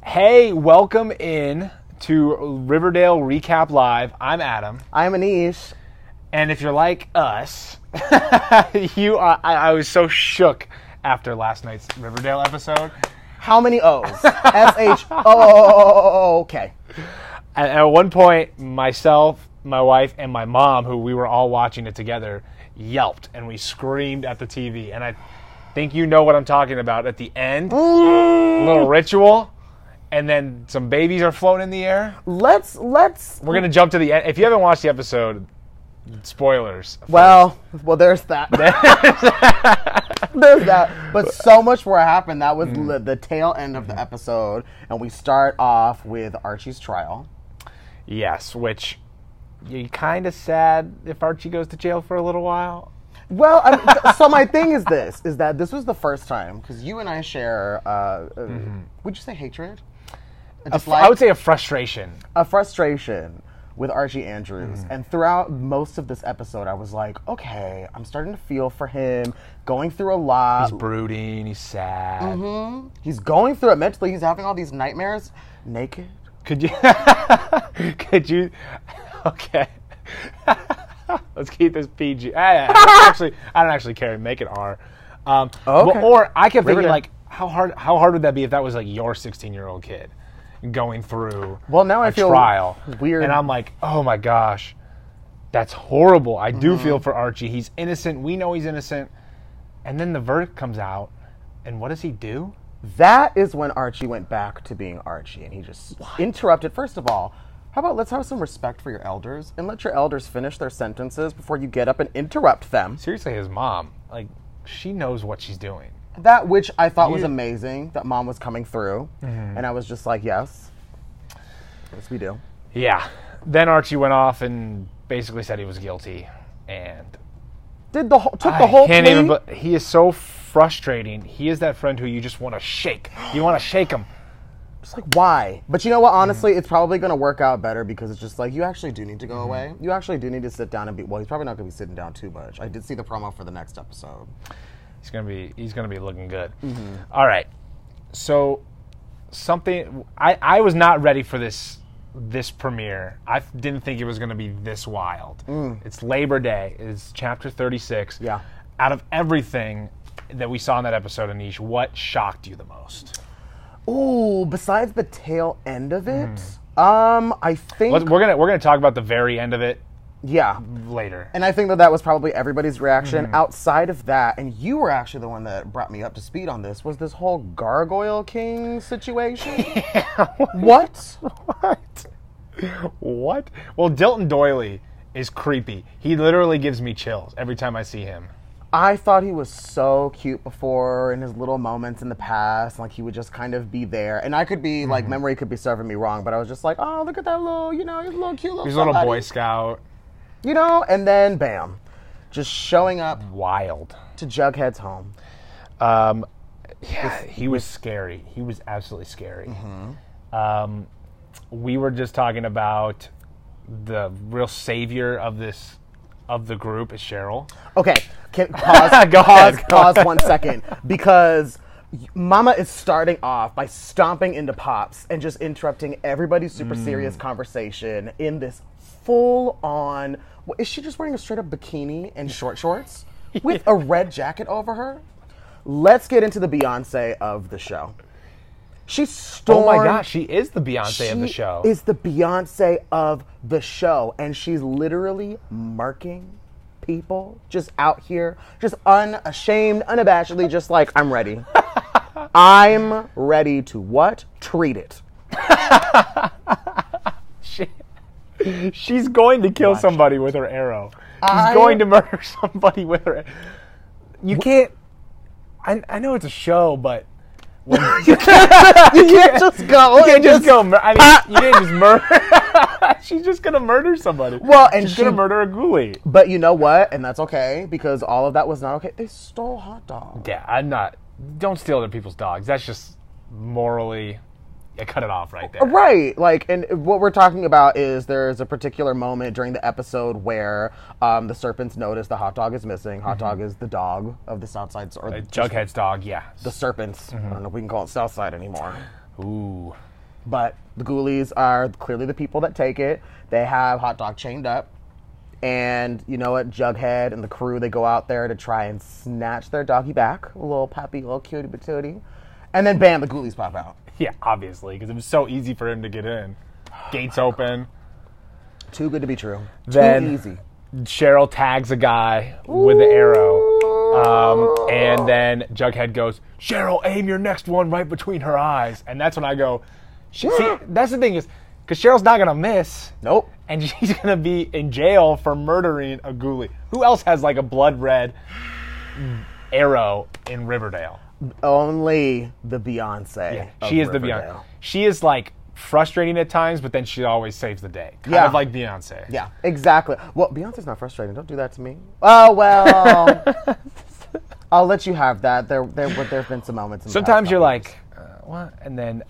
Hey, welcome in to Riverdale Recap Live. I'm Adam. I'm Aneesh. And if you're like us, I was so shook after last night's Riverdale episode. How many O's? S-H-O. Okay. At one point, myself, my wife, and my mom, who we were all watching it together, yelped and we screamed at the TV. And I think you know what I'm talking about. At the end, a little ritual. And then some babies are floating in the air. We're going to jump to the end. If you haven't watched the episode, spoilers. Well, there's that. There's that. But so much more happened. That was the tail end of the episode. And we start off with Archie's trial. Yes, which you're kind of sad if Archie goes to jail for a little while. Well, so my thing is that this was the first time, because you and I share, would you say hatred? I would say a frustration. A frustration with Archie Andrews. And throughout most of this episode, I was like, okay, I'm starting to feel for him, going through a lot. He's brooding, he's sad. He's going through it mentally. He's having all these nightmares. Naked. Could you, okay. Let's keep this PG. I don't actually care. Make it R. Okay. Or I kept thinking, like, how hard would that be if that was like your 16-year-old kid going through I feel trial? Weird. And I'm like, oh my gosh, that's horrible. I do feel for Archie. He's innocent. We know he's innocent. And then the verdict comes out, and what does he do? That is when Archie went back to being Archie, and he just interrupted. First of all, how about let's have some respect for your elders and let your elders finish their sentences before you get up and interrupt them. Seriously, his mom, like, she knows what she's doing. That which I thought was amazing, that mom was coming through. And I was just like, yes. Yes, we do. Yeah. Then Archie went off and basically said he was guilty. And took the whole plea? He is so frustrating. He is that friend who you just want to shake. You want to shake him. It's like, why? But you know what? Honestly, it's probably going to work out better because it's just like, you actually do need to go away. You actually do need to sit down and be... Well, he's probably not going to be sitting down too much. I did see the promo for the next episode. He's gonna be looking good. All right. So I was not ready for this premiere. I didn't think it was gonna be this wild. It's Labor Day. It's chapter 36. Yeah. Out of everything that we saw in that episode, Aneesh, what shocked you the most? Ooh, besides the tail end of it, I think we're gonna talk about the very end of it. Yeah. Later. And I think that was probably everybody's reaction. Outside of that, and you were actually the one that brought me up to speed on this, was this whole Gargoyle King situation. Yeah. What? What? Well, Dilton Doily is creepy. He literally gives me chills every time I see him. I thought he was so cute before in his little moments in the past. Like, he would just kind of be there. And I could be, like, memory could be serving me wrong, but I was just like, oh, look at that little, he's a little cute little He's a little Boy Scout. And then, bam, just showing up. Wild. To Jughead's home. Yeah, he was scary. He was absolutely scary. We were just talking about the real savior of the group is Cheryl. Okay, pause 1 second. Because Mama is starting off by stomping into Pops and just interrupting everybody's super serious conversation in this full-on... Is she just wearing a straight-up bikini and short shorts with a red jacket over her? Let's get into the Beyonce of the show. She stormed... Oh my gosh, she is the Beyonce of the show. She is the Beyonce of the show, and she's literally marking people just out here, just unashamed, unabashedly, just like, I'm ready. I'm ready to what? Treat it. She's going to kill somebody with her arrow. She's going to murder somebody with her. You can't. I know it's a show, but you can't just go. You can't just go. I mean, you can't just murder. She's just gonna murder somebody. Well, and she's gonna murder a ghoulie. But you know what? And that's okay because all of that was not okay. They stole hot dogs. Yeah, I'm not. Don't steal other people's dogs. That's just morally. Yeah, cut it off right there. Right. Like, and what we're talking about is there's a particular moment during the episode where the serpents notice the hot dog is missing. Hot dog is the dog of the Southside. Or Jughead's dog, yeah. The serpents. I don't know if we can call it Southside anymore. Ooh. But the ghoulies are clearly the people that take it. They have Hot Dog chained up. And you know what? Jughead and the crew, they go out there to try and snatch their doggy back. A little puppy, a little cutie patootie. And then bam, the ghoulies pop out. Yeah, obviously, because it was so easy for him to get in. Gates open. Too good to be true. Then Too easy. Cheryl tags a guy with the arrow. And then Jughead goes, Cheryl, aim your next one right between her eyes. And that's when I go, see, that's the thing is, because Cheryl's not going to miss. Nope. And she's going to be in jail for murdering a ghoulie. Who else has like a blood red arrow in Riverdale? Only the Beyonce. Yeah, she is Riverdale. the Beyonce. She is like frustrating at times, but then she always saves the day. Kind of like Beyonce. Yeah, exactly. Well, Beyonce's not frustrating. Don't do that to me. Oh, well. I'll let you have that. There have been some moments in the Sometimes past you're couple like, what? And then,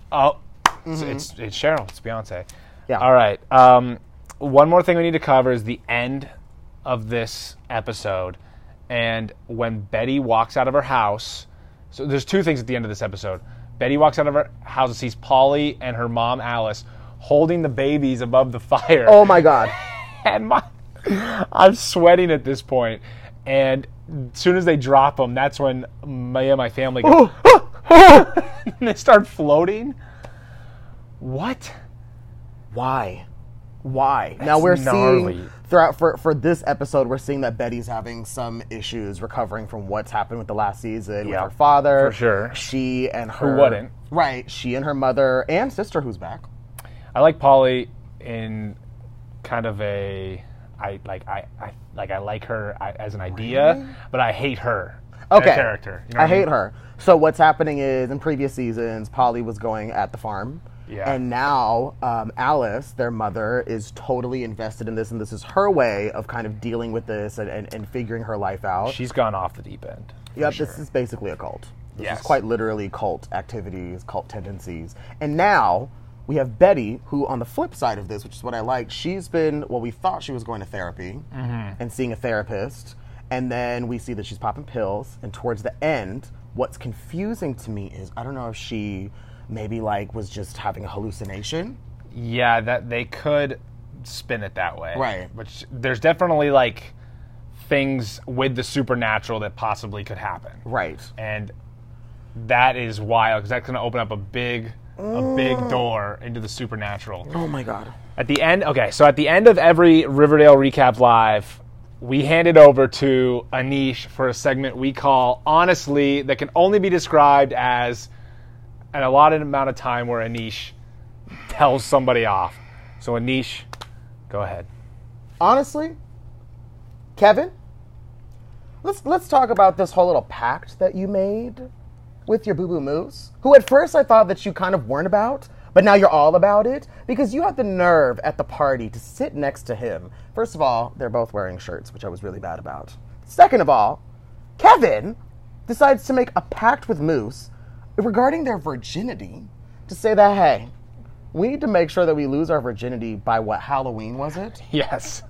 it's Cheryl. It's Beyonce. Yeah. All right. One more thing we need to cover is the end of this episode. And when Betty walks out of her house, so there's two things at the end of this episode. Betty walks out of her house and sees Polly and her mom, Alice, holding the babies above the fire. Oh, my God. And I'm sweating at this point. And as soon as they drop them, that's when me and my family go, and they start floating. What? Why? That's now we're gnarly. seeing throughout for this episode, we're seeing that Betty's having some issues recovering from what's happened with the last season with her father. For sure. She and her Who wouldn't? Right. She and her mother and sister who's back. I like Polly in kind of a I like her as an idea, but I hate her as a character. You know I hate her. So what's happening is in previous seasons, Polly was going at the farm. Yeah. And now Alice, their mother, is totally invested in this, and this is her way of kind of dealing with this and figuring her life out. She's gone off the deep end. Yep, this is basically a cult. This Yes. is quite literally cult activities, cult tendencies. And now we have Betty, who on the flip side of this, which is what I like, she's been, well, we thought she was going to therapy and seeing a therapist, and then we see that she's popping pills, and towards the end, what's confusing to me is, I don't know if she maybe like was just having a hallucination. Yeah, that they could spin it that way. Right. Which there's definitely like things with the supernatural that possibly could happen. Right. And that is wild because that's going to open up a big door into the supernatural. Oh my God. At the end, so at the end of every Riverdale Recap Live, we hand it over to Aneesh for a segment we call Honestly, that can only be described as an allotted amount of time where Aneesh tells somebody off. So Aneesh, go ahead. Honestly, Kevin, let's talk about this whole little pact that you made with your boo-boo moose, who at first I thought that you kind of weren't about, but now you're all about it, because you had the nerve at the party to sit next to him. First of all, they're both wearing shirts, which I was really bad about. Second of all, Kevin decides to make a pact with Moose regarding their virginity to say that, hey, we need to make sure that we lose our virginity by what, Halloween, was it? Yes.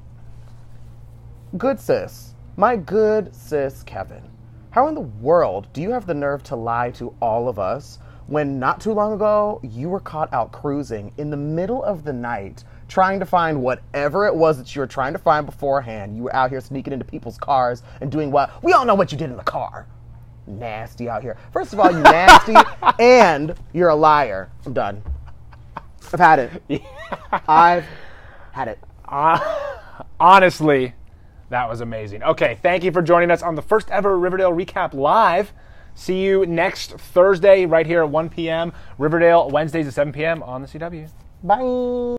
Good sis. My good sis, Kevin. How in the world do you have the nerve to lie to all of us when not too long ago you were caught out cruising in the middle of the night trying to find whatever it was that you were trying to find beforehand? You were out here sneaking into people's cars and doing what? We all know what you did in the car. Nasty out here. First of all, you nasty, and you're a liar. I'm done. I've had it. I've had it. Honestly, that was amazing. Okay, thank you for joining us on the first ever Riverdale Recap Live. See you next Thursday right here at 1 p.m. Riverdale, Wednesdays at 7 p.m. on the CW. Bye.